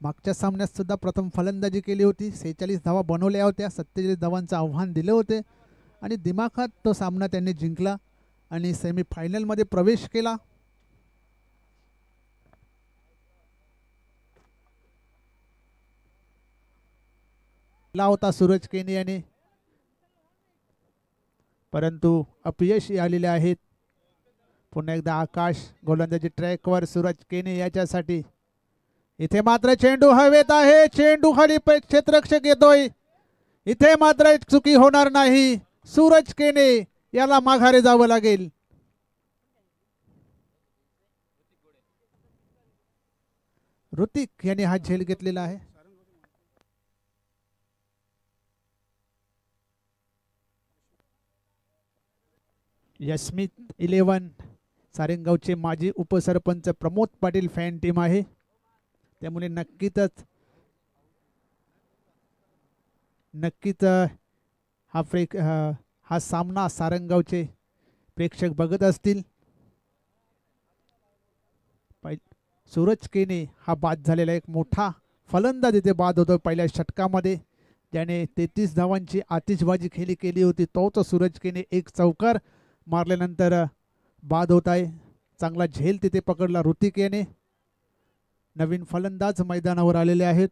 मागच्या सामन्यात सुद्धा प्रथम फलंदाजी केली होती, 46 धावा बनवल्या होत्या, 47 धावांचं आव्हान दिले होते आणि दिमाखात तो सामना त्यांनी जिंकला आणि सेमीफायनलमध्ये प्रवेश केला. होता सूरज केने याने, परंतु अपयशी आलेले आहेत. पुन्हा एकदा आकाश गोलंदाजी ट्रॅकवर सूरज केने याच्यासाठी. इथे मात्र चेंडू हवेत आहे, चेंडू खाली क्षेत्ररक्षक येतोय. इथे मात्र चुकी होणार नाही. सूरज केने याला माघारी जावं लागेल. ऋतिक यांनी हा झेल घेतलेला आहे. यस्मित 11 सारेंगावचे माजी उपसरपंच प्रमोद पाटील फॅन टीम आहे, त्यामुळे नक्कीच हा सामना सारंगावचे प्रेक्षक बघत असतील. सूरज केने हा बाद झालेला एक मोठा फलंदाज इथे बाद होतो पहिल्या षटकामध्ये, ज्याने 33 धावांची आतिषबाजी केली होती. तोच सूरज केने एक चौकार मारल्यानंतर बाद होत आहे. चांगला झेल तिथे पकडला ऋतिक याने. नवीन फलंदाज मैदानावर आलेले आहेत.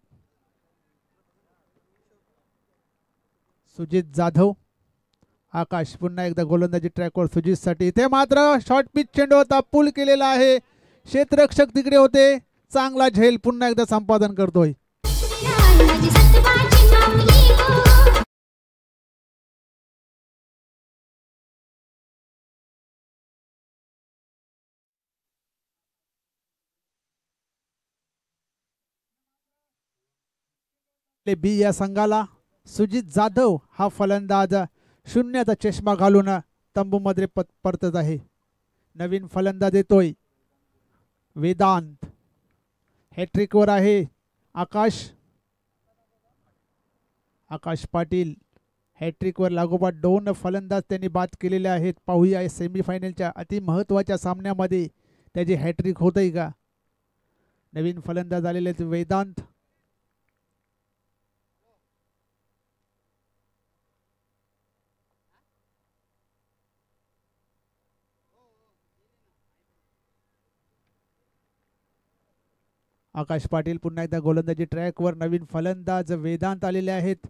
सुजित जाधव. आकाश पुन्हा एकदा गोलंदाजी ट्रॅकवर सुजितसाठी. इथे मात्र शॉर्ट पिच चेंडू होता, पुल केलेला आहे. क्षेत्ररक्षक तिकडे होते. चांगला झेल पुन्हा एकदा संपादन करतोय. बी या संघाला सुजित जाधव हा फलंदाज शून्याचा चष्मा घालून तंबूमध्ये परतत आहे. नवीन फलंदाज येतोय वेदांत. हॅट्रिकवर आहे आकाश पाटील. हॅट्रिकवर लागोपाठ 2 फलंदाज त्यांनी बाद केलेले आहेत. पाहूया सेमीफायनलच्या अति महत्त्वाच्या सामन्यामध्ये त्याची हॅट्रिक होतय का. नवीन फलंदाज आलेले वेदांत. आकाश पाटील पुन्हा एकदा गोलंदाजी ट्रॅकवर. नवीन फलंदाज वेदांत आलेले आहेत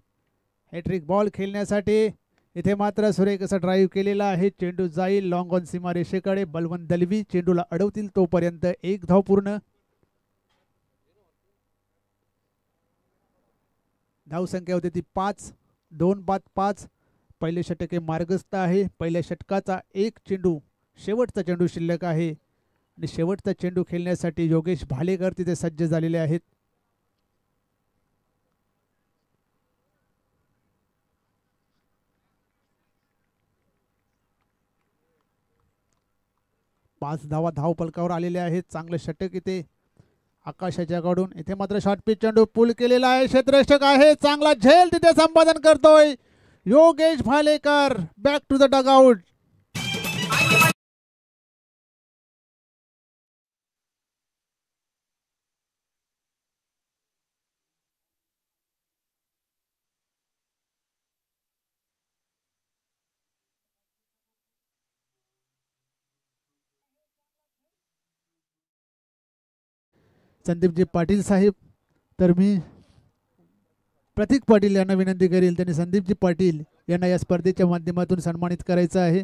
हॅट्रिक बॉल खेळण्यासाठी. इथे मात्र सुरेख असा ड्राईव्ह केलेला आहे. चेंडू जाईल लॉंग ऑन सीमा रेषेकडे. बलवंत दलवी चेंडूला अडवतील तोपर्यंत 1 धाव पूर्ण. धावसंख्या होती ती 5. 2 बाद 5. पहिले षटक हे मार्गस्थ आहे. पहिल्या षटकाचा 1 चेंडू शेवटचा चेंडू शिल्लक आहे आणि शेवटचा चेंडू खेळण्यासाठी योगेश भालेकर तिथे सज्ज झालेले आहेत. पाच धावा धावफलकावर आलेले आहेत. चांगलं षटक इथे आकाशाच्याकडून. इथे मात्र शॉर्ट पिच चेंडू पुल केलेला आहे. क्षेत्ररक्षक आहे. चांगला झेल तिथे संपादन करतोय Yogesh Bhalekar. Back to the dugout. संदीपजी पाटील साहेब, तर मी प्रतीक पाटील यांना विनंती करेल, त्यांनी संदीपजी पाटील यांना या स्पर्धेच्या माध्यमातून सन्मानित करायचं आहे.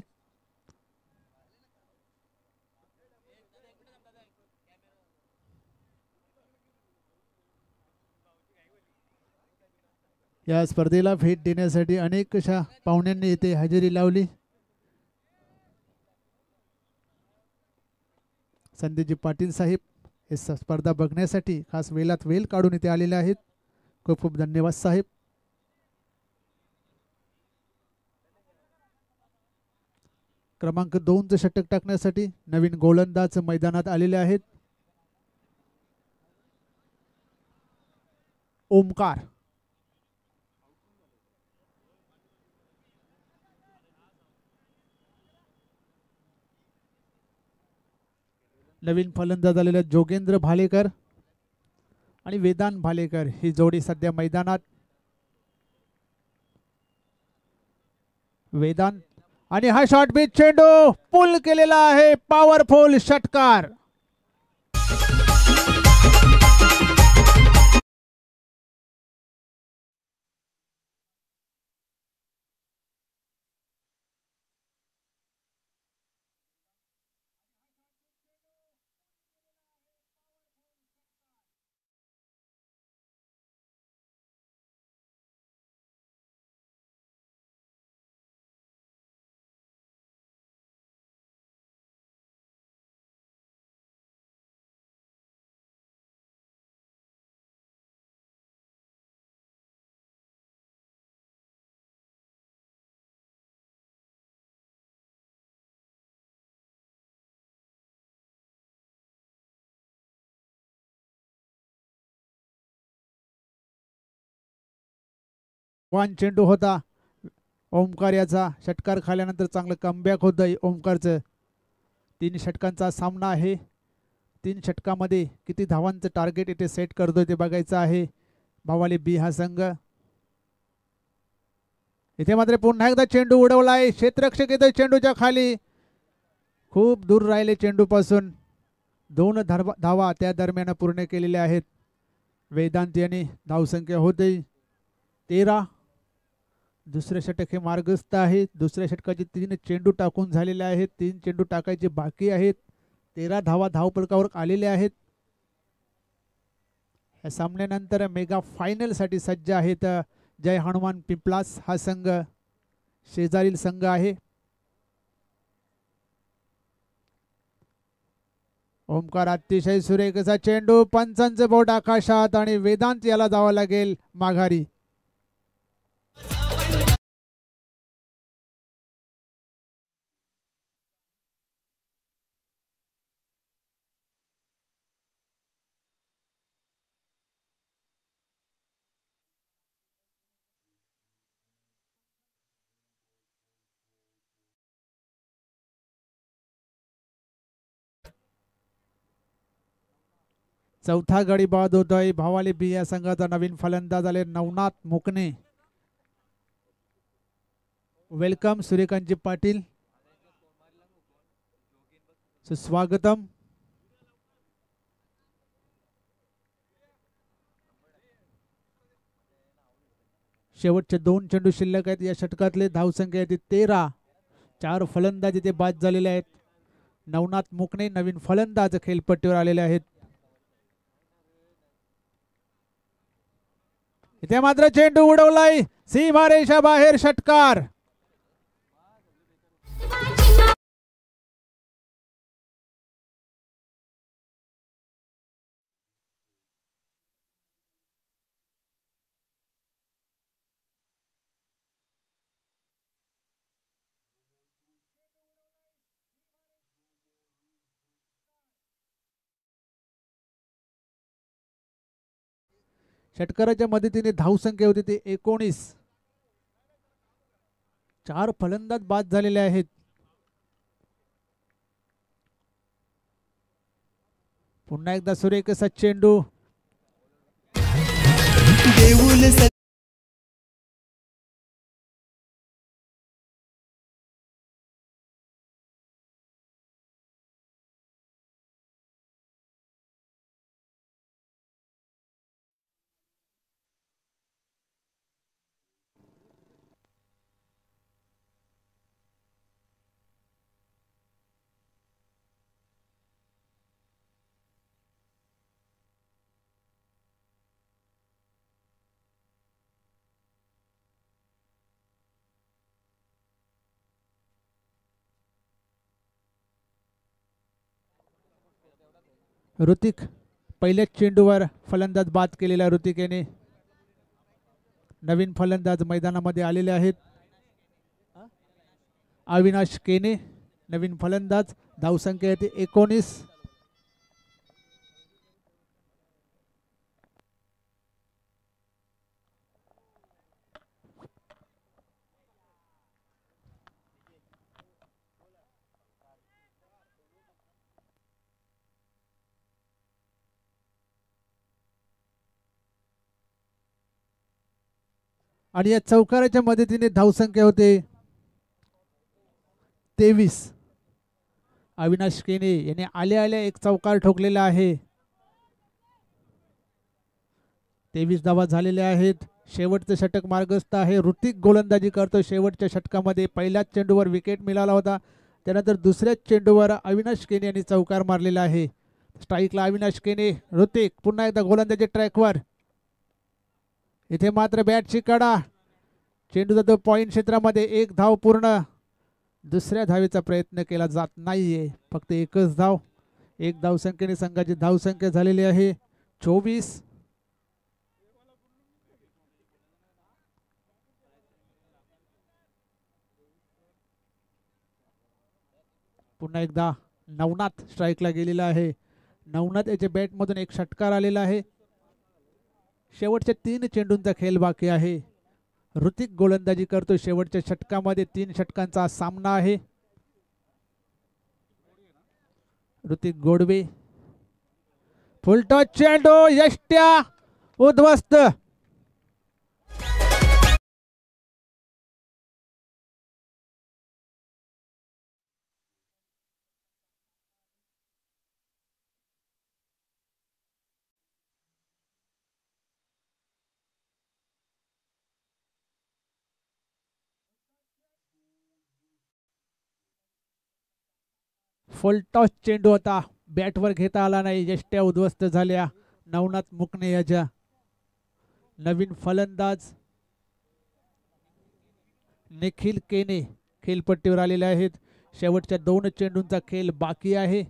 या स्पर्धेला भेट देण्यासाठी अनेक अशा पाहुण्यांनी इथे हजेरी लावली. संदीपजी पाटील साहेब हे स्पर्धा बघण्यासाठी खास वेळात वेळ काढून इथे आलेले आहेत. खूप खूप धन्यवाद साहेब. क्रमांक 2चं षटक टाकण्यासाठी नवीन गोलंदाज मैदानात आलेले आहेत. ओमकार. नवीन फलंदाज आलेले जोगेंद्र भालेकर. आणि वेदांत भालेकर ही जोडी सध्या मैदानात. वेदांत आणि हा शॉट बीच चेंडू पुल केलेला आहे, पॉवरफुल षटकार. वन चेंडू होता ओमकार याचा. षटकार खाल्यानंतर चांगलं कमबॅक होतंय ओमकारचं. 3 षटकांचा सामना आहे. 3 षटकामध्ये किती धावांचं टार्गेट इथे सेट करतोय ते बघायचं आहे भावाली बी हा संघ. इथे मात्र पुन्हा एकदा चेंडू उडवलाय. क्षेत्ररक्षक येतोय चेंडूच्या खाली, खूप दूर राहिले चेंडूपासून. 2 धावा त्या दरम्यान पूर्ण केलेल्या आहेत. वेदांत यांनी धावसंख्या होते 13. दुसरे षटक हे मार्गस्थ आहे. दुसऱ्या षटकाचे 3 चेंडू टाकून झालेले आहेत. 3 चेंडू टाकायचे बाकी आहेत. 13 धावा धावफलकावर आलेल्या आहेत. या सामन्यानंतर मेगा फायनल साठी सज्ज आहेत जय हनुमान पिंपलास हा संघ. शेजारील संघ आहे. ओमकार अतिशय सुरेख असा चेंडू, पंचांचं बोट आकाशात आणि वेदांत याला जावं लागेल माघारी. चौथा गडी बाद होतोय. भावाली बी या संघाचा नवीन फलंदाज आले नवनाथ मुकणे. वेलकम सूर्यकांतजी पाटील, सुस्वागतम. शेवटचे 2 चेंडू शिल्लक आहेत या षटकातले. धावसंख्या आहे 13. 4 फलंदाज इथे बाद झालेले आहेत. नवनाथ मुकणे नवीन फलंदाज खेळपट्टीवर आलेले आहेत. इथे मात्र चेंडू उडवलाय सीमारेषा बाहेर, षटकार. षटकाराच्या मदतीने धावसंख्या होती ती 19. 4 फलंदाज बाद झालेले आहेत. पुन्हा एकदा सुरेख असा चेंडू. ऋतिक पहिल्याच चेंडूवर फलंदाज बाद केलेला ऋतिक याने. नवीन फलंदाज मैदानामध्ये आलेले आहेत. अविनाश केने नवीन फलंदाज. धावसंख्या येते 19. आणि या चौकाराच्या मदतीने धावसंख्या होते 23. अविनाश केने याने आल्या आल्या एक चौकार ठोकलेला आहे. 23 धावा झालेल्या आहेत. शेवटचं षटक मार्गस्थ आहे. ऋतिक गोलंदाजी करतो. शेवटच्या षटकामध्ये पहिल्याच चेंडूवर विकेट मिळाला होता. त्यानंतर दुसऱ्याच चेंडूवर अविनाश केने यांनी चौकार मारलेला आहे. स्ट्राईकला अविनाश केने. ऋतिक पुन्हा एकदा गोलंदाजी ट्रॅकवर. इथे मात्र बॅटची कडा. चेंडू जातो पॉईंट क्षेत्रामध्ये. एक धाव पूर्ण. दुसऱ्या धावेचा प्रयत्न केला जात नाहीये. फक्त एकच धाव. एक धावसंख्येने संघाची धावसंख्या झालेली आहे 24. पुन्हा एकदा नवनाथ स्ट्राईकला गेलेला आहे. नवनाथ याच्या बॅटमधून एक षटकार आलेला आहे. शेवटच्या 3 चेंडूंचा खेळ बाकी आहे. ऋतिक गोलंदाजी करतो. शेवटच्या षटकामध्ये 3 षटकांचा सामना आहे. ऋतिक गोडवे. फुलटॉस चेंडू. यष्ट्या उद्ध्वस्त. फुलटॉस चेंडू होता. बॅटवर घेता आला नाही. यष्ट्या उद्ध्वस्त झाल्या नवनाथ मुकणे याच्या. नवीन फलंदाज निखिल केने खेळपट्टीवर आलेले आहेत. शेवटच्या 2 चेंडूंचा खेळ बाकी आहे.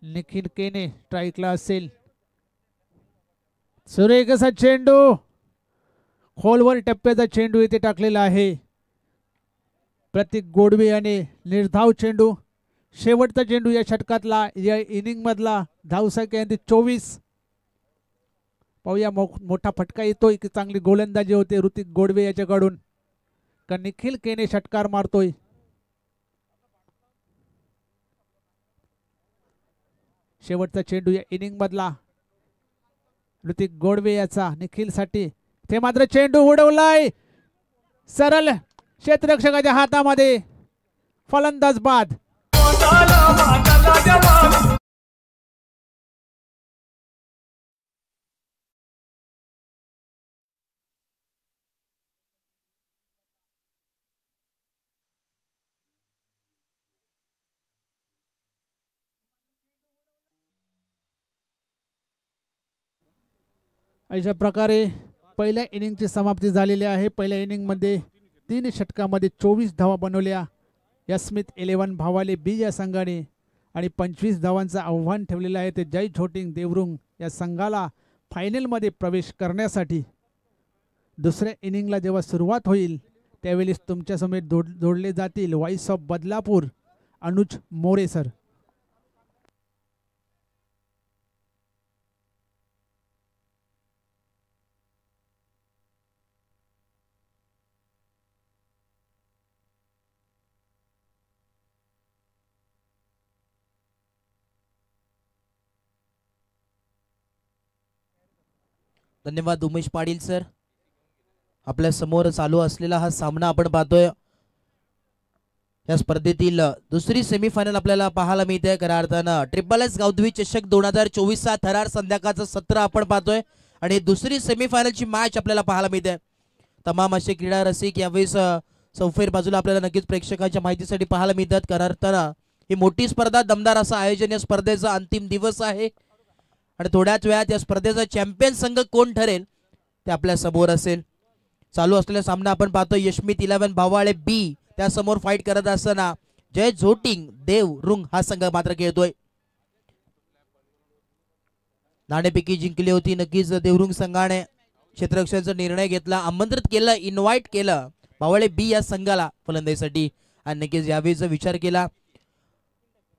निखिल केने स्ट्राईकला असेल. सुरेख असा चेंडू. खोलवर टप्प्याचा चेंडू इथे टाकलेला आहे. प्रतीक गोडवे याने निर्धाव चेंडू. शेवटचा चेंडू या षटकातला. या इनिंग मधला. धावसंख्या 24. पाहूया मोठा फटका येतोय की चांगली गोलंदाजी होते ऋतिक गोडवे याच्याकडून का निखिल केने षटकार मारतोय. शेवटचा चेंडू या इनिंग मधला. ऋतिक गोडवे याचा निखिल साठी. ते मात्र चेंडू उडवलाय सरळ क्षेत्ररक्षकाच्या हातामध्ये. फलंदाज बाद. अशा प्रकारे पहिल्या इनिंगची समाप्ती झालेली आहे. पहिल्या इनिंगमध्ये 3 षटकामध्ये 24 धावा बनवल्या यस्मित 11 भावाले बी या संघाने आणि 25 धावांचं आव्हान ठेवलेलं आहे ते जय छोटिंग देवरुंग या संघाला फायनलमध्ये प्रवेश करण्यासाठी. दुसऱ्या इनिंगला जेव्हा सुरुवात होईल त्यावेळेस तुमच्यासमोर जोडले जातील voice of Badlapur Anuj More sir. धन्यवाद उमेश पाटील सर. आपल्या समोर चालू असलेला हा सामना आपण पाहतोय. या स्पर्धेतील दुसरी सेमीफायनल आपल्याला पाहायला मिळते. खऱ्या अर्थानं ट्रिपल एस गावधवी चषक 2024 थरार संध्याकाळचं सत्र आपण पाहतोय आणि दुसरी सेमीफायनलची मॅच आपल्याला पाहायला मिळते. तमाम असे क्रीडा रसिक यावेळेस चौफेर बाजूला आपल्याला नक्कीच प्रेक्षकांच्या माहितीसाठी पाहायला मिळतात. खऱ्या अर्थानं ही मोठी स्पर्धा, दमदार असं आयोजन. या स्पर्धेचा अंतिम दिवस आहे आणि थोड्याच वेळात या स्पर्धेचा चॅम्पियन संघ कोण ठरेल ते आपल्या समोर असेल. चालू असलेला सामना आपण पाहतो. यशमित 11 भावाळे बी त्यासमोर फाईट करत असताना जय झोटिंग देवरुंग हा संघ मात्र खेळतोय. नाणेफेकी जिंकली होती नक्कीच देवरुंग संघाने. क्षेत्ररक्षणाचा निर्णय घेतला, आमंत्रित केलं, इन्व्हाइट केलं भावाळे बी या संघाला फलंदाजीसाठी आणि नक्कीच यावेळीचा विचार केला.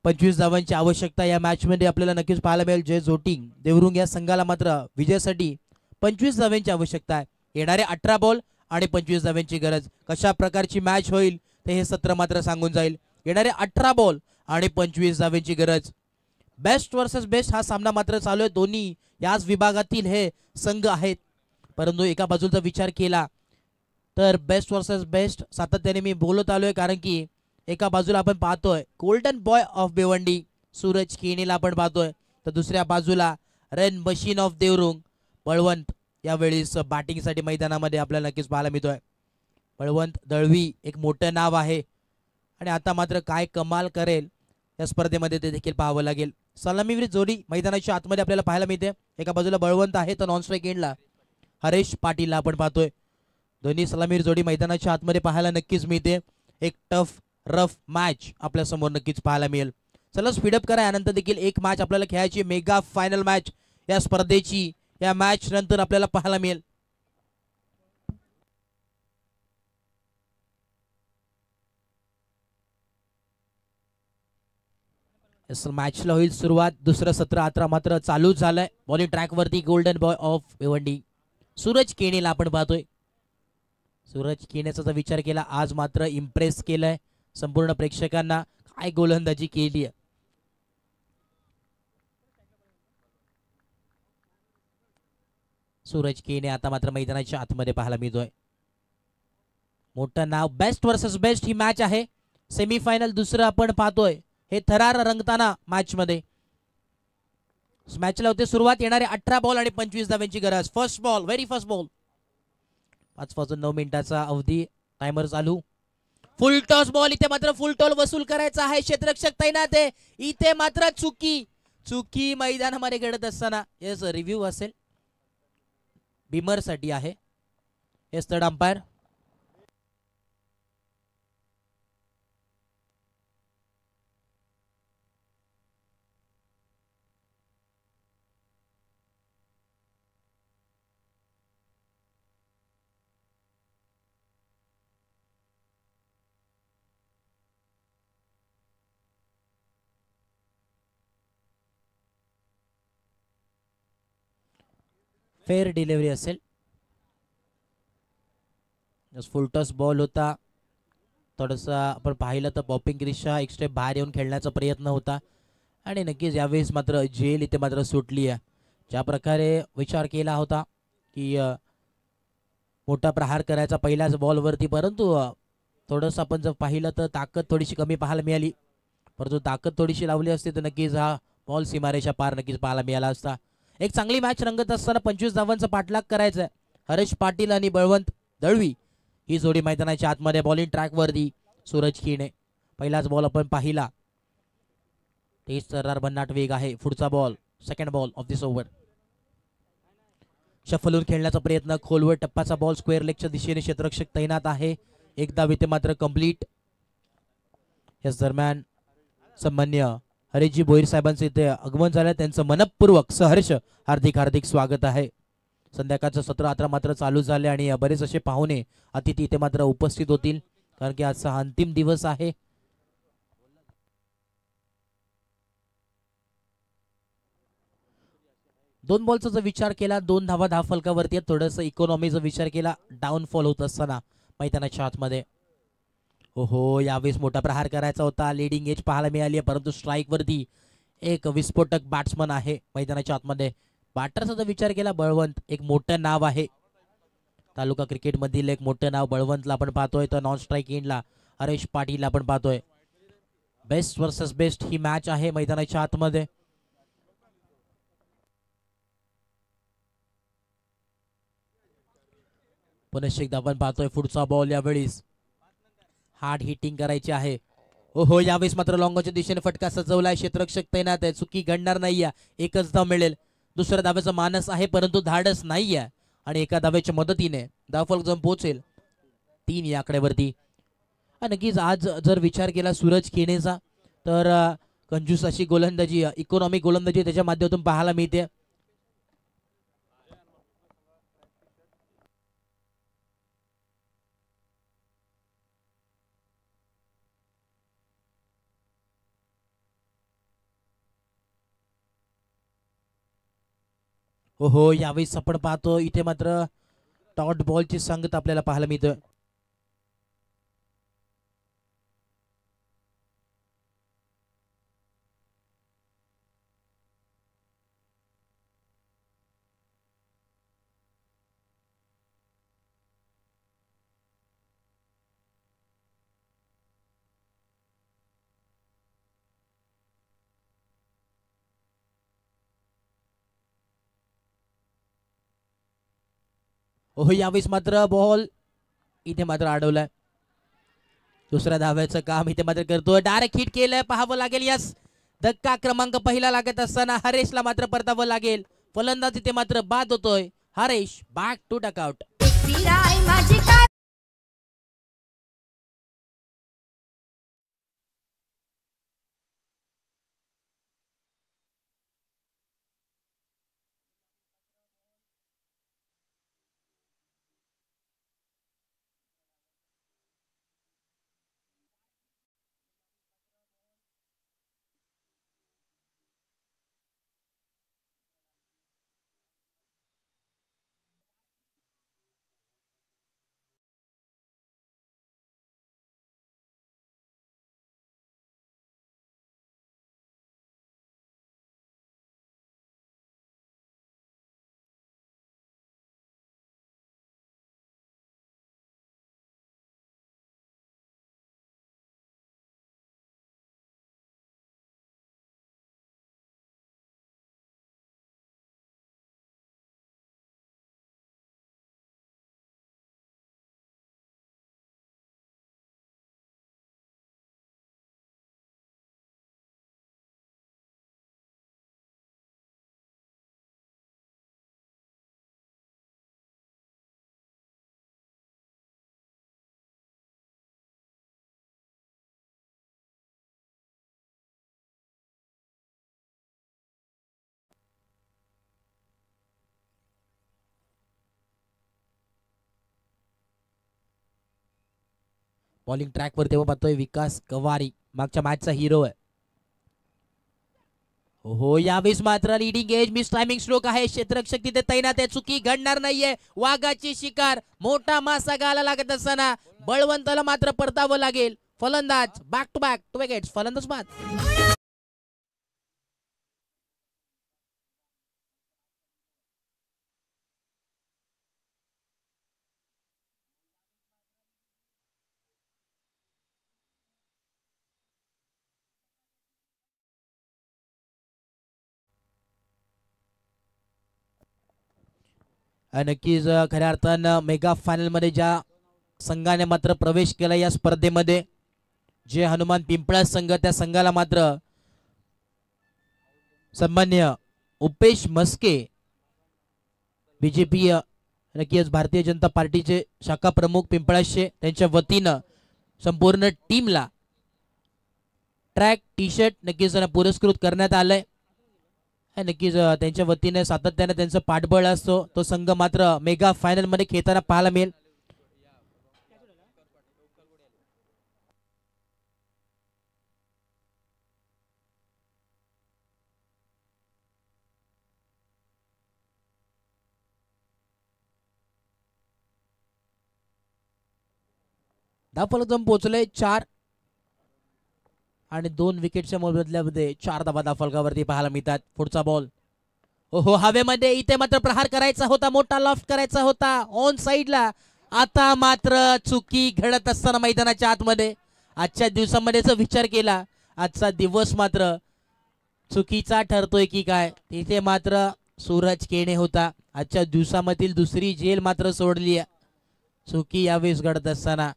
25 धावांची आवश्यकता या मॅच मध्ये आपल्याला नक्कीच पाहायला मिळेल. जय जोटिंग देवरुंग या संघाला मात्र विजयासाठी 25 धावांची आवश्यकता आहे. येणारे 18 बॉल आणि 25 धावांची गरज. कशा प्रकारची मॅच होईल ते हे सत्र मात्र सांगून जाईल. येणारे 18 बॉल आणि 25 धावांची गरज. बेस्ट वर्सेस बेस्ट हा सामना मात्र चालू आहे. दोन्ही याच विभागातील हे संघ आहेत, परंतु एका बाजूचा विचार केला तर बेस्ट वर्सेस बेस्ट सातत्याने मी बोलत आलोय, कारण की एका बाजूला आपण पाहतोय golden boy of Bhiwandi Suraj केनीला आपण पाहतोय, तर दुसऱ्या बाजूला run machine of Devrung Balwant यावेळेस बॅटिंगसाठी मैदानामध्ये आपल्याला नक्कीच पाहायला मिळतोय. बळवंत दळवी एक मोठं नाव आहे आणि आता मात्र काय कमाल करेल या स्पर्धेमध्ये ते देखील पाहावं लागेल. सलामीवीर जोडी मैदानाच्या आतमध्ये आपल्याला पाहायला मिळते. एका बाजूला बळवंत आहे तर नॉन स्ट्राईक एंडला हरेश पाटीलला आपण पाहतोय. दोन्ही सलामीवीर जोडी मैदानाच्या आतमध्ये पाहायला नक्कीच मिळते. एक टफ रफ मॅच आपल्या समोर नक्कीच पाहायला मिळेल. चला स्पीडअप करा. यानंतर देखील एक मॅच आपल्याला खेळायची, मेगा फायनल मॅच या स्पर्धेची या मॅच नंतर आपल्याला पाहायला मिळेल. मॅचला होईल सुरुवात. दुसरं सत्र आता मात्र चालू झालंय. बॉलिंग ट्रॅक वरती golden boy of Bhiwandi Suraj केनीला आपण पाहतोय. सूरज केनेचा जर विचार केला आज मात्र इम्प्रेस केलंय संपूर्ण प्रेक्षकांना. काय गोलंदाजी केली आहे. सूरज केने आता मात्र मैदानाच्या आतमध्ये पाहायला मिळतोय. मोठं नाव. बेस्ट वर्सेस बेस्ट ही मॅच आहे. सेमीफायनल दुसरं आपण पाहतोय. हे थरार रंगताना मॅच मध्ये मॅचला होते सुरुवात. येणारे 18 बॉल आणि 25 धावांची गरज. First ball, very first ball. 5 वाजून 9 मिनिटाचा अवधी. टायमर चालू. फुल टॉस बॉल. इथे मात्र फुल टॉल वसूल करायचा आहे. क्षेत्ररक्षक तैनात आहे. इथे मात्र चुकी मैदानामध्ये घडत असताना येस रिव्ह्यू असेल बिमर साठी आहे. Yes third umpire. Fair delivery असेल. फुलटॉस बॉल होता. थोडंसं आपण पाहिलं तर पॉपिंग क्रिशा एक स्टेप बाहेर येऊन खेळण्याचा प्रयत्न होता आणि नक्कीच यावेळेस मात्र जेल इथे मात्र सुटली आहे. ज्या प्रकारे विचार केला होता की मोठा प्रहार करायचा पहिल्याच बॉलवरती, परंतु थोडंसं आपण जर पाहिलं तर ताकद थोडीशी कमी पाहायला मिळाली. परंतु ताकद थोडीशी लावली असती तर नक्कीच हा बॉल सीमारेषा पार नक्कीच पाहायला मिळाला असता. एक चांगली मॅच रंगत असताना 25 धावांचा पाठलाग करायचा आहे. हरेश पाटील आणि बळवंत दळवी ही जोडी मैदानाच्या आतमध्ये. बॉलिंग ट्रॅक वरती सूरज केने. पहिलाच बॉल आपण पाहिला. तेज तर्रार भन्नाट वेग आहे. पुढचा ball, second ball of this over. शफलून खेळण्याचा प्रयत्न. खोलवर टप्पाचा बॉल स्क्वेअर लेगच्या दिशेने. क्षेत्ररक्षक तैनात आहे. एक धाव इथे मात्र कंप्लीट. याच दरम्यान सन्मान्य हरीजी भोईर साहेबांचे इथे आगमन झालं. त्यांचं मनपूर्वक सहर्ष हार्दिक स्वागत आहे. संध्याकाळचं सत्र आता मात्र चालू झाले आणि बरेच असे पाहुणे अतिथी इथे मात्र उपस्थित होतील, कारण की आजचा हा अंतिम दिवस आहे. दोन बॉलचा जर विचार केला, 2 धावा धाव फलकावरती. थोडंसं इकॉनॉमीचा विचार केला डाऊनफॉल होत असताना मैदानाच्या आतमध्ये. हो यावेळेस मोठा प्रहार करायचा होता. लीडिंग एज पाहायला मिळाली आहे, परंतु स्ट्राईक वरती एक विस्फोटक बॅट्समन आहे मैदानाच्या आतमध्ये. बॅटरचा जर विचार केला बळवंत एक मोठं नाव आहे. तालुका क्रिकेट मधील एक मोठं नाव बळवंतला आपण पाहतोय. तर नॉन स्ट्राईक एंडला हरेश पाटील आपण पाहतोय. बेस्ट वर्सेस बेस्ट ही मॅच आहे मैदानाच्या आतमध्ये. पुनश्च एकदा आपण पाहतोय पुढचा बॉल. यावेळेस हार्ड हिटिंग करायची आहे. हो यावेळेस मात्र लॉंगच्या दिशेने फटका सजवलाय. क्षेत्ररक्षक तैनात आहे. चुकी घडणार नाहीये. एकच धाव मिळेल. दुसऱ्या धावेचा मानस आहे, परंतु धाडस नाहीये आणि एका धावेच्या मदतीने धावफलक जाऊन पोहोचेल 3 या आकड्यावरती. नक्कीच आज जर विचार केला सूरज केनेचा तर कंजूस अशी गोलंदाजी, इकॉनॉमिक गोलंदाजी त्याच्या माध्यमातून पाहायला मिळते. हो यावेळेस आपण पाहतो इथे मात्र डॉट बॉलची संगत आपल्याला पाहायला मिळतं. यावेळेस मात्र बॉल इथे मात्र अडवलाय. दुसऱ्या धाव्याचं काम इथे मात्र करतोय. डायरेक्ट हिट केलंय, पाहावं लागेल. यस, धक्का क्रमांक पहिला लागत असताना हरेशला मात्र परतावं लागेल. फलंदाज इथे मात्र बाद होतोय. Haresh back to dugout. Bowling track वर तेव्हा पाहतोय विकास कवारी, मागच्या मॅचचा हिरो आहे. यावेळेस मात्र leading edge miss timing stroke आहे. क्षेत्ररक्षक तिथे तैनात आहे. चुकी घडणार नाहीये. वाघाची शिकार, मोठा मासा गाला लागत असताना बळवंताला मात्र परतावं लागेल. फलंदाज बॅक टू विकेट्स. फलंदाज बाद. नक्कीच खऱ्या अर्थानं मेगा फायनल मध्ये ज्या संघाने मात्र प्रवेश केला या स्पर्धेमध्ये, जे हनुमान पिंपळा संघ, त्या संघाला मात्र सन्मान्य उपेश मस्के बीजेपी नक्कीच भारतीय जनता पार्टीचे शाखा प्रमुख पिंपळाशे त्यांच्या वतीनं संपूर्ण टीमला ट्रॅक टी शर्ट नक्कीच पुरस्कृत करण्यात आलंय. नक्कीच त्यांच्या वतीने सातत्याने त्यांचं पाठबळ असतो. तो संघ मात्र मेगा फायनल मध्ये खेळताना पाहायला मिळेल. धावफलक जाऊन पोहोचले 4 आणि 2 विकेटच्या मोबदल्यामध्ये 4 धावा धावफलकावरती पाहायला मिळतात. पुढचा बॉल हवेमध्ये, इथे मात्र प्रहार करायचा होता, मोठा लॉफ्ट करायचा होता ऑन साइडला. आता मात्र चुकी घडत असताना मैदानाच्या आतमध्ये आजच्या दिवसामध्ये जर विचार केला, आजचा दिवस मात्र चुकीचा ठरतोय की काय. तिथे मात्र सूरज केणे होता. आजच्या दिवसामधील दुसरी जेल मात्र सोडली. चुकी यावेळेस घडत असताना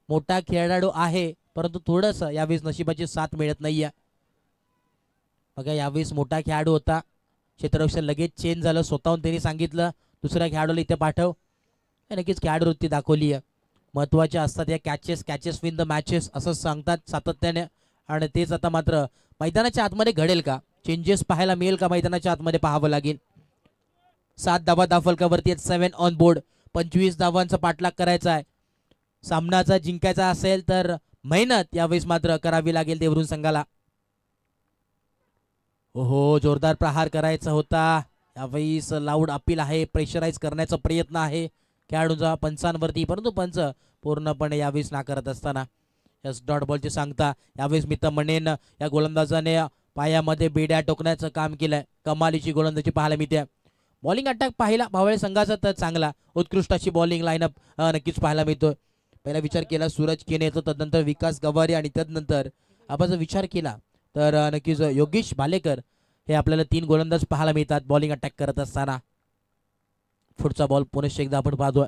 मोठा खेळाडू आहे, परंतु थोडंसं यावेळेस नशिबाची साथ मिळत नाहीये. बघा यावेळेस मोठा खेळाडू होता, क्षेत्ररक्षण लगेच चेंज झालं. स्वतःहून त्यांनी सांगितलं दुसऱ्या खेळाडूला इथे पाठव. नक्कीच खेळाडू वृत्ती दाखवली आहे. महत्वाच्या असतात या कॅचेस विन द मॅचेस असं सांगतात सातत्याने. आणि तेच आता मात्र मैदानाच्या आतमध्ये घडेल का, चेंजेस पाहायला मिळेल का मैदानाच्या आतमध्ये पाहावं लागेल. 7 धावा धावफलकावरती 7 ऑन बोर्ड. 25 धावांचा पाठलाग करायचा आहे. सामनाचा जिंकायचा असेल तर मेहनत यावेळेस मात्र करावी लागेल देवरुण संघाला. जोरदार प्रहार करायचा होता. यावेळीस लाऊड अपील आहे, प्रेशराईज करण्याचा प्रयत्न आहे खेळाडूंचा पंचांवरती, परंतु पंच पूर्णपणे यावेळीस नाकारत असताना यस डॉट बॉलची सांगता. यावेळेस मी तर म्हणेन या गोलंदाजाने पायामध्ये बेड्या टोकण्याचं काम केलंय. कमालीची गोलंदाजी पाहायला मिळते. बॉलिंग अटॅक पाहिला भावळे संघाचा तर चांगला उत्कृष्ट अशी बॉलिंग लाईनअप नक्कीच पाहायला मिळतोय. पहिला विचार केला सूरज केनेचा, तदनंतर विकास गवारी आणि तदनंतर आपण जर विचार केला तर नक्कीच योगेश भालेकर हे आपल्याला 3 गोलंदाज पाहायला मिळतात बॉलिंग अटॅक करत असताना. पुढचा बॉल पुनश्च एकदा आपण पाहतोय.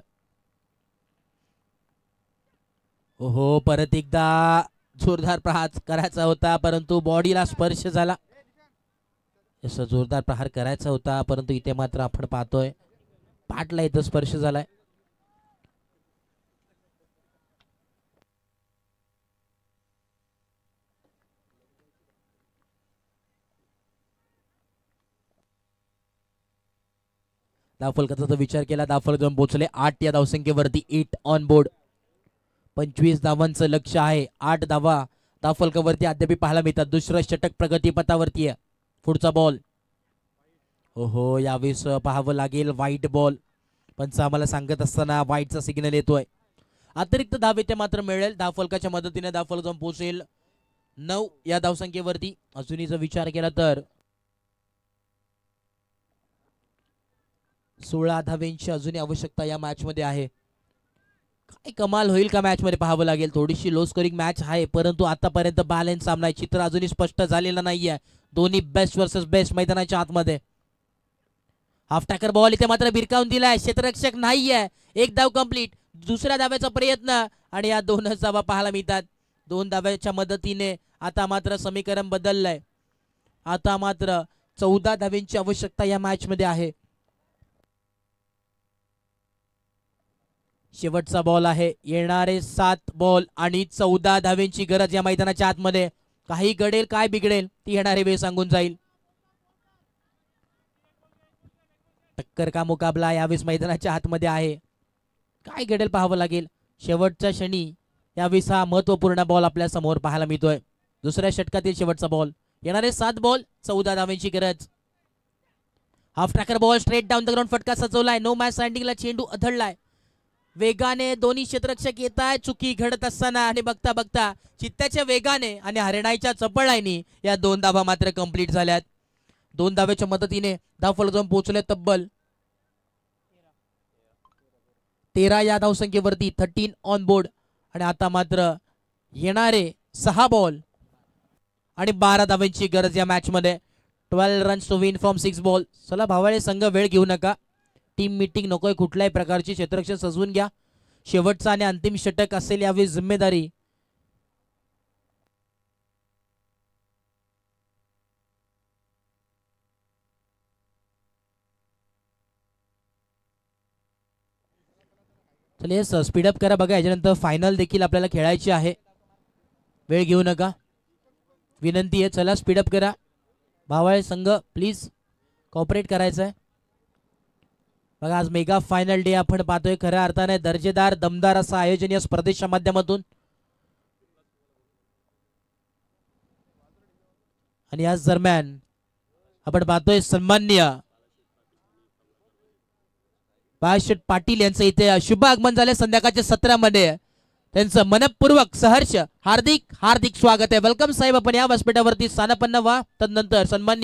ओहो, परत एकदा जोरदार प्रहार करायचा होता परंतु बॉडीला स्पर्श झाला. असं जोरदार प्रहार करायचा होता परंतु इथे मात्र आपण पाहतोय पाठला इथं स्पर्श झालाय. धावफलकाचा जर विचार केला, धावफलक जाऊन पोहोचले 8 या धावसंख्येवरती. 8 ऑन बोर्ड. 25 धावांचं लक्ष आहे. 8 धावा धावफलकावरती अद्याप पाहायला मिळतात. दुसरं षटक प्रगतीपथावरती आहे. पुढचा बॉल. ओहो, यावेळेस पाहावं लागेल वाईट बॉल. पंच आम्हाला सांगत असताना वाईटचा सिग्नल येतोय. अतिरिक्त धाव इथे मात्र मिळेल. धावफलकाच्या मदतीने धावफलक जाऊन पोहोचेल 9 या धावसंख्येवरती. अजूनही जर विचार केला तर 16 धावेंची अजूनही आवश्यकता या मॅच मध्ये आहे. काय कमाल होईल का मॅच मध्ये पाहावं लागेल. थोडीशी लो स्कोरिंग मॅच आहे परंतु आतापर्यंत बॅलन्स सामना आहे. चित्र अजूनही स्पष्ट झालेलं नाहीये. दोन्ही बेस्ट वर्सेस बेस्ट मैदानाच्या आतमध्ये. हाफ टॅकर बॉल इथे मात्र भिरकावून दिलाय. क्षेत्ररक्षक नाहीये. एक धाव कंप्लीट. दुसऱ्या धाव्याचा प्रयत्न आणि या 2च धावा पाहायला मिळतात. 2 धाव्याच्या मदतीने आता मात्र समीकरण बदललंय. आता मात्र 14 धाव्यांची आवश्यकता या मॅच मध्ये आहे. शेवटचा बॉल आहे. येणारे 7 बॉल आणि 14 धावेंची गरज या मैदानाच्या आतमध्ये. काही घडेल काय बिघडेल ती येणारे वेळ सांगून जाईल. टक्कर का मुकाबला यावेळेस मैदानाच्या आतमध्ये आहे. काय घडेल पाहावं लागेल. शेवटच्या क्षणी यावेळेस हा महत्वपूर्ण बॉल आपल्या समोर पाहायला मिळतोय. दुसऱ्या षटकातील शेवटचा बॉल. येणारे 7 बॉल 14 धावेंची गरज. Half tracker ball straight down the ground फटका सजवलाय. नो मॅच स्टँडिंगला चेंडू अधळलाय. वेगाने दोन्ही क्षेत्ररक्षक येत आहे. चुकी घडत असताना आणि बघता बघता चित्त्याच्या वेगाने आणि हरणाईच्या चपळाईने या 2 धावा मात्र कंप्लीट झाल्यात. 2 धाव्याच्या मदतीने धावफलक जाऊन पोहोचले तब्बल 13 या धावसंख्येवरती. 13 ऑन बोर्ड. आणि आता मात्र येणारे 6 बॉल आणि 12 धावांची गरज या मॅच मध्ये. 12 runs to win from 6 ball. चला भावाळे संघ वेळ घेऊ नका. टीम मीटिंग नकोय. कुठल्याही प्रकारची क्षेत्ररक्षक सजवून घ्या. शेवटचा आणि अंतिम षटक असेल यावेळी जिम्मेदारी चला स्पीडअप करा. बघा याच्यानंतर फायनल देखील आपल्याला खेळायची आहे. वेळ घेऊ नका विनंती आहे. चला स्पीडअप करा. भावाळे संघ प्लीज कॉपरेट करायचं आहे. बघा आज मेगा फायनल डे आपण पाहतोय. खऱ्या अर्थाने दर्जेदार दमदार असं आयोजन या स्पर्धेच्या माध्यमातून. आणि याच दरम्यान आपण पाहतोय सन्माननीय बाळाशेठ पाटील यांचं इथे शुभ आगमन झाले संध्याकाळच्या सत्रामध्ये. त्यांचं मनपूर्वक सहर्ष हार्दिक हार्दिक स्वागत आहे. वेलकम साहेब. आपण या व्यासपीठावरती स्थानापन्न व्हा. तदनंतर सन्मान्य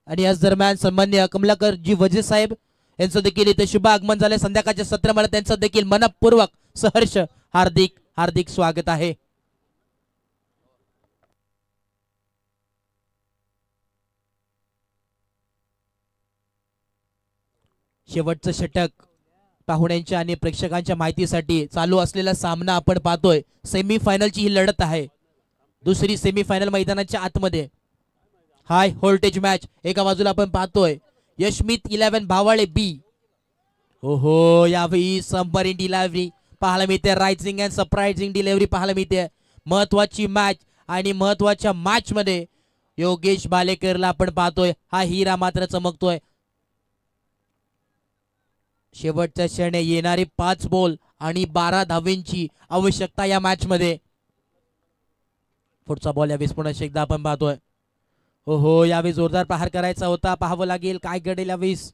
आणि याच दरम्यान सन्मान्य कमलाकर जी वजे साहेब यांचं देखील इथे शुभ आगमन झाले संध्याकाळच्या सत्रामध्ये. त्यांचं देखील मनपूर्वक सहर्ष हार्दिक हार्दिक स्वागत आहे. शेवटचं षटक पाहुण्यांच्या आणि प्रेक्षकांच्या माहितीसाठी चालू असलेला सामना आपण पाहतोय. सेमीफायनलची ही लढत आहे. दुसरी सेमीफायनल मैदानाच्या आतमध्ये हाय व्होल्टेज मॅच. एका बाजूला आपण पाहतोय यशमित 11 भावाळे बी. ओहो, यावेळी सबमरीन डिलिव्हरी पाहायला मिळते. रायझिंग अँड सरप्राइझिंग डिलिव्हरी पाहायला मिळते. महत्वाची मॅच आणि महत्वाच्या मॅच मध्ये योगेश भालेकरला आपण पाहतोय. हा हिरा मात्र चमकतोय. शेवटच्या क्षणी येणारे 5 बॉल आणि 12 धावेंची आवश्यकता या मॅच मध्ये. पुढचा बॉल यावेळी पुन्हा एकदा आपण पाहतोय. हो हो, यावेळी जोरदार प्रहार करायचा होता, पाहावं लागेल काय घडेल यावेळेस.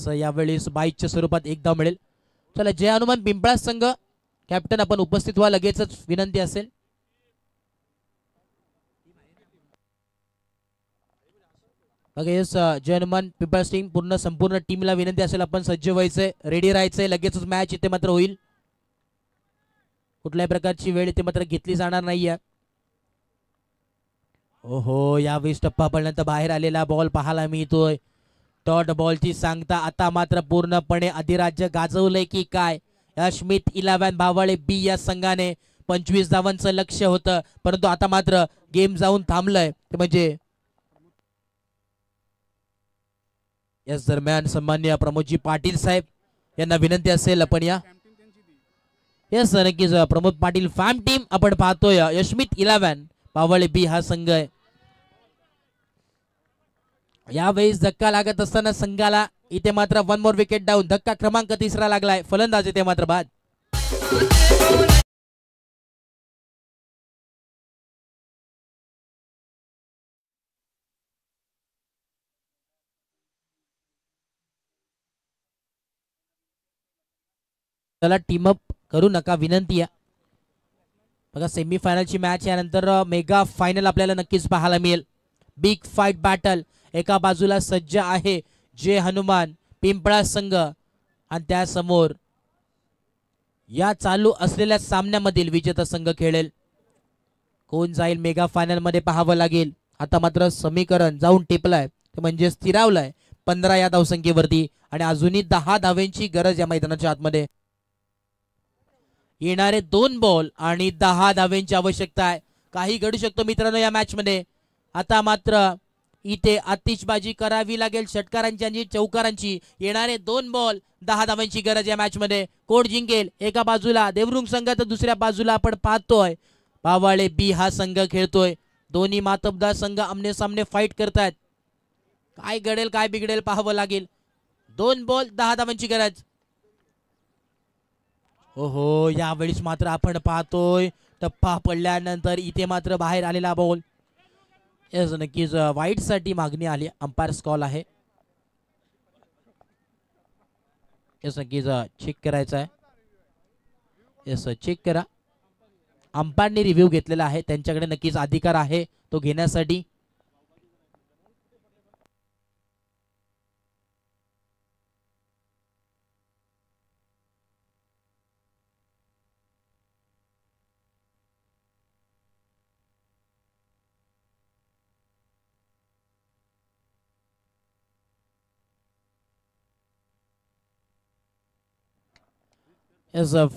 यावेळेस बाईकच्या स्वरूपात एकदा मिळेल. चला, जय हनुमान पिंपळा संघ कॅप्टन आपण उपस्थित व्हा, लगेचच विनंती असेल. बघा येस, जय हनुमान पिंपळा टीम पूर्ण संपूर्ण टीमला विनंती असेल आपण सज्ज व्हायचंय, रेडी राहायचंय. लगेचच मॅच इथे मात्र होईल, कुठल्याही प्रकारची वेळ इथे मात्र घेतली जाणार नाहीये. ओहो, यावेळेस टप्पा पडल्यानंतर बाहेर आलेला बॉल पाहायला मिळतोय. डॉट बॉलची सांगता आता मात्र पूर्णपणे अधिराज्य गाजवलंय की काय. स्मिथ 11 भावाळे बी या संघाने 25 धावांचं लक्ष होतं, परंतु आता मात्र गेम जाऊन थांबलंय. ते म्हणजे याच दरम्यान सन्मान्य प्रमोदजी पाटील साहेब यांना विनंती असेल आपण या. येस नक्कीच, प्रमोद पाटील फॅम टीम आपण पाहतोय. यशमित 11 पावळे बी हा संघ आहे. यावेळेस धक्का लागत असताना संघाला इथे मात्र वन मोर विकेट डाऊन, धक्का क्रमांक 3 लागलाय. फलंदाज इथे मात्र बाद. त्याला टीम अप करू नका, विनंती आहे. बघा सेमीफायनलची मॅच यानंतर मेगा फायनल आपल्याला नक्कीच पाहायला मिळेल. बिग फाईट बॅटल, एका बाजूला सज्ज आहे जय हनुमान पिंपळा संघ आणि त्यासमोर या चालू असलेल्या सामन्यामधील विजेता संघ खेळेल. कोण जाईल मेगा फायनल मध्ये पाहावं लागेल. आता मात्र समीकरण जाऊन टिपलाय, ते म्हणजे स्थिरावलाय 15 या धावसंख्येवरती आणि अजूनही 10 धावेंची गरज या मैदानाच्या आतमध्ये. येणारे 2 बॉल आणि 10 धावेंची आवश्यकता आहे. काही घडू शकतो मित्रांनो या मॅच मध्ये. आता मात्र इथे आतिषबाजी करावी लागेल षटकारांची आणि चौकारांची. येणारे 2 बॉल 10 धावांची गरज या मॅच मध्ये. कोण जिंकेल? एका बाजूला देवरुंग संघ तर दुसऱ्या बाजूला आपण पाहतोय पावाळे बी हा संघ खेळतोय. दोन्ही मातबदार संघ आमने सामने फाईट करतायत. काय घडेल काय बिघडेल पाहावं लागेल. 2 बॉल 10 धावांची गरज. ओहो, यावेळेस मात्र आपण पाहतोय टप्पा पडल्यानंतर इथे मात्र बाहेर आलेला बॉल. येस नक्कीच, वाईट साठी मागणी आली, अंपायर कॉल आहे. येस नक्कीच, चेक करायचा आहे. येस चेक करा. अंपायरने रिव्ह्यू घेतलेला आहे, त्यांच्याकडे नक्कीच अधिकार आहे तो घेण्यासाठी.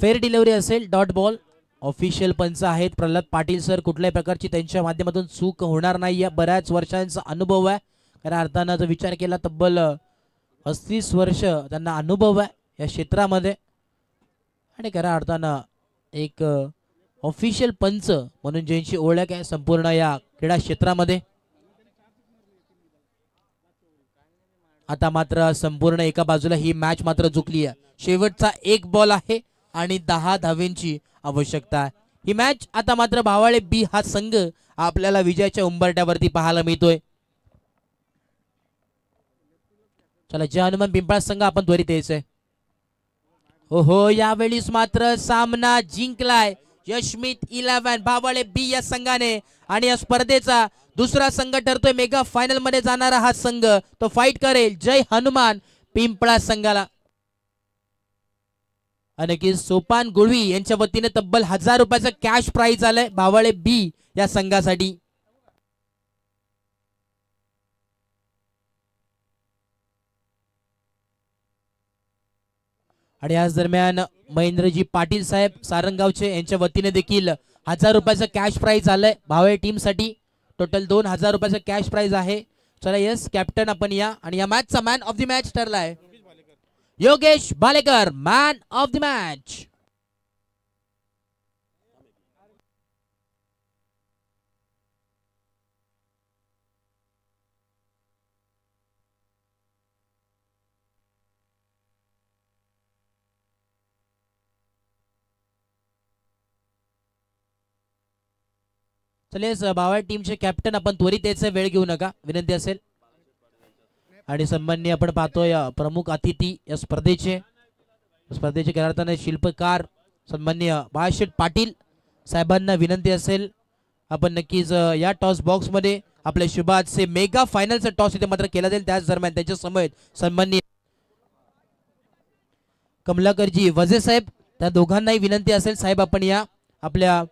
फेअर डिलिव्हरी असेल, डॉट बॉल. ऑफिशियल पंच आहेत प्रल्हाद पाटील सर, कुठल्याही प्रकारची त्यांच्या माध्यमातून चूक होणार नाही. बऱ्याच वर्षांचा अनुभव आहे, खऱ्या अर्थानं जर विचार केला तब्बल 35 वर्ष त्यांना अनुभव आहे या क्षेत्रामध्ये आणि खऱ्या अर्थानं एक ऑफिशियल पंच म्हणून ज्यांची ओळख आहे संपूर्ण या क्रीडा क्षेत्रामध्ये. आता मात्र संपूर्ण एका बाजूला ही मॅच मात्र झुकली आहे. शेवटचा 1 बॉल आहे आणि 10 धावेंची आवश्यकता आहे. ही मॅच आता मात्र भावाळे बी हा संघ आपल्याला विजयाच्या उंबरट्यावरती पाहायला मिळतोय. चला, जय हनुमान पिंपळा संघ आपण त्वरित यायचंय. हो, यावेळीच मात्र सामना जिंकलाय यशमित 11 भावाळे बी या संघाने आणि या स्पर्धेचा दुसरा संघ ठरतोय मेगा फायनल मध्ये जाणारा हा संघ. तो फाईट करेल जय हनुमान पिंपळा संघाला. आणि सोपान गुळवी यांच्या वतीने तब्बल 1000 रुपयाचं कॅश प्राइज आलंय भावाळे बी या संघासाठी. आणि याच दरम्यान महेंद्रजी पाटील साहेब सारंगावचे यांच्या वतीने देखील 1000 रुपयाचं कॅश प्राइज आलंय भावे टीम साठी. टोटल 2000 रुपयाचं कॅश प्राइज आहे. चला येस कॅप्टन आपण या आणि या मॅचचा मॅन ऑफ द मॅच ठरलाय Yogesh Bhalekar, man of the match. चलेच भावा टीमचे कॅप्टन आपण त्वरित यायचं, वेळ घेऊ नका, विनंती असेल. आणि सन्माननीय आपण पाहतोय प्रमुख अतिथी या स्पर्धेचे करार्थाने शिल्पकार सन्माननीय बाळाशेठ पाटील साहेबांना विनंती असेल आपण नक्कीच या टॉस बॉक्स मध्ये आपल्या शुभाचे मेगा फायनलचा टॉस इथे मात्र केला जाईल. त्याच दरम्यान त्यांच्या समोर सन्माननीय कमलाकरजी वजे साहेब, त्या दोघांनाही विनंती असेल साहेब आपण या आपल्या